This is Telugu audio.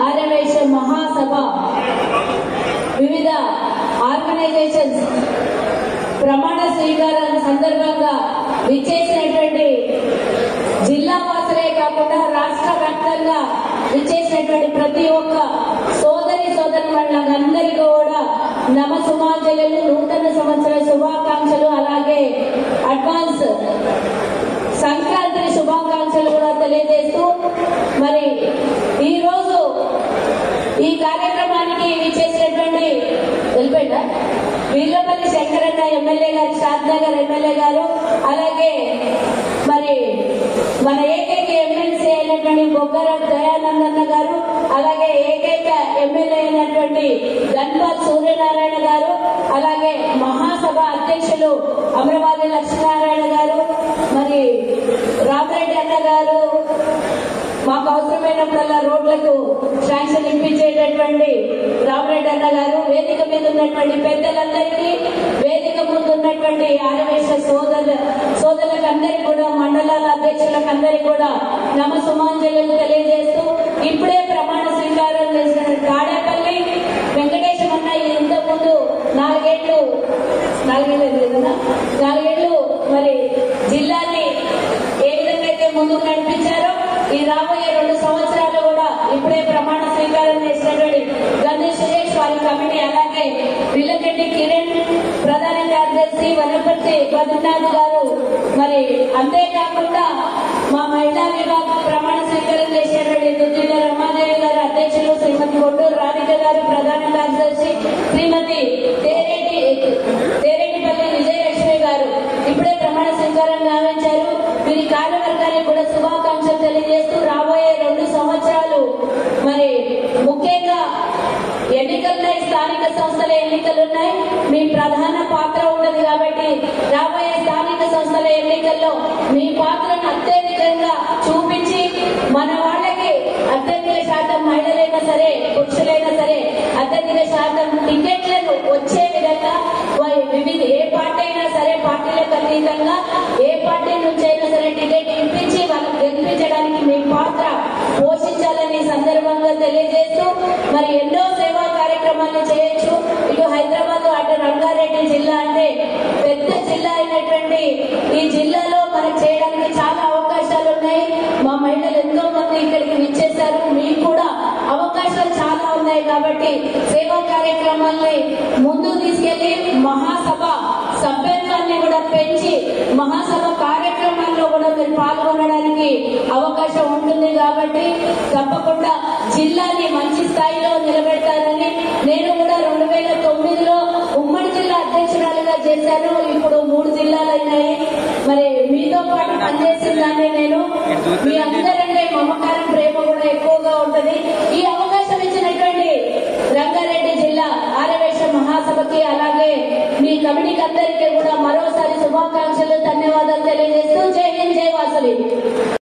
ఆర్యవైశ్య మహాసభ వివిధ ఆర్గనైజేషన్స్ ప్రమాణ స్వీకారం సందర్భంగా విచ్చేసినటువంటి జిల్లా వాసులే కాకుండా రాష్ట్ర వ్యాప్తంగా విచ్చేసినటువంటి ప్రతి ఒక్క సోదరులందరికీ కూడా నమస్సుమాంజలు, నూతన సంవత్సర శుభాకాంక్షలు, అలాగే అడ్వాన్స్ సంక్రాంతి శుభాకాంక్షలు కూడా తెలియజేస్తూ మరి ఈరోజు ఈ కార్యక్రమానికి విచ్చేసినటువంటి వెళ్ళిపోయిందా వీర్లపల్లి శంకరన్న ఎమ్మెల్యే గారు, షాద్నగర్ ఎమ్మెల్యే గారు, అలాగే మరి మన ఏకైక ఎమ్మెల్సీ అయినటువంటి బొగ్గరావు దయానందన్న గారు, అలాగే ఏకైక ఎమ్మెల్యే అయినటువంటి గన్పాల్ సూర్యనారాయణ గారు, అలాగే మహాసభ అధ్యక్షులు అమరవాది లక్ష్మీనారాయణ గారు, మరి రామరెడ్డి అన్న గారు, మాకు అవసరమైనప్పుడల్లా రోడ్లకు శాంక్షన్ ఇప్పించేటటువంటి రామరెడ్డి అన్న గారు, వేదిక మీద ఉన్నటువంటి పెద్దలందరికీ, వేదిక ముందు ఉన్నటువంటి ఆర్యవైశ్య సోదరులకు అందరికీ కూడా, మండలాల అధ్యక్షులకు అందరికీ కూడా నమస్సుమాంజలు తెలియజేస్తూ ఇప్పుడే ప్రమాణ స్వీకారం చేసిన తాడేపల్లి వెంకటేశం అన్న ఇంతకుముందు నాలుగేళ్లు మరి జిల్లాని ఏ విధంగా అయితే ముందుకు నడిపించారో ఈ రాబోయే 2 సంవత్సరాలు కూడా ఇప్పుడే ప్రమాణ స్వీకారం చేసినటువంటి గణేష్ సురేష్ వారి కమిటీ, అలాగే విల్లగడ్డి కిరణ్ ప్రధాన కార్యదర్శి వనపర్తి బద్రీనాథ్ గారు, మరి అంతేకాకుండా మా మహిళా విభాగ ప్రమాణ స్వీకారం చేసినటువంటి దుద్దిల రమాదేవి గారు అధ్యక్షులు, శ్రీమతి కొట్టూరు రాధిక గారు ప్రధాన కార్యదర్శి, శ్రీమతి తేరెడ్డిపల్లి విజయలక్ష్మి గారు ఇప్పుడే ప్రమాణ స్వీకారం గావించారు. వీరి కార్యవర్గానికి కూడా శుభాకాంక్షలు తెలియజేస్తూ రాబోయే 2 సంవత్సరాలు మరి ముఖ్యంగా ఎన్నికలున్నాయి, స్థానిక సంస్థల ఎన్నికలున్నాయి, మీ ప్రధాన పాత్ర ఉండదు కాబట్టి రాబోయే స్థానిక సంస్థల ఎన్నికల్లో మీ పాత్రను అత్యధికంగా చూపించి మన వాళ్ళకి అత్యధిక శాతం మహిళలైనా సరే పురుషులైనా సరే అత్యధిక శాతం టికెట్లను వచ్చే విధంగా వివిధ ఏ పార్టీ అయినా సరే పార్టీలకు అతీతంగా ఏ పార్టీ నుంచి అయినా సరే టికెట్ ఇప్పించి వాళ్ళకి గెలిపించడానికి మీ పాత్ర పోషించాలని సందర్భంగా తెలియజేస్తూ మరి ఎన్నో సేవా కార్యక్రమాలు చేయొచ్చు. ఇటు హైదరాబాద్, అటు రంగారెడ్డి జిల్లా అంటే పెద్ద జిల్లా అయినటువంటి ఈ జిల్లాలో మనకు చేయడానికి చాలా అవకాశాలు ఉన్నాయి. మా మహిళలు ఎంతో మంది ఇక్కడికి విచ్చేశారు, మీకు కూడా అవకాశాలు చాలా ఉన్నాయి కాబట్టి సేవా కార్యక్రమాల్ని ముందుకు తీసుకెళ్లి మహాసభ సభ్యత్వాన్ని కూడా పెంచి మహాసభ కార్యక్రమాల్లో కూడా మీరు పాల్గొనడానికి అవకాశం ఉంటుంది కాబట్టి తప్పకుండా జిల్లాని మంచి స్థాయిలో నిలబెడతారని నేను కూడా 2009లో ఉమ్మడి జిల్లా అధ్యక్షురాలుగా చేశాను. ఇప్పుడు 3 జిల్లాలు అయినాయి. మరి మీతో పాటు పనిచేసిన దాన్ని నేను మీ అందరంటే మమకారం ప్రేమ కూడా ఎక్కువగా ఉంటది. ఈ అవకాశం ఇచ్చినటువంటి రంగారెడ్డి జిల్లా ఆర్యవైశ్య మహాసభకి అలాగే మీ కమిటీకి అందరికీ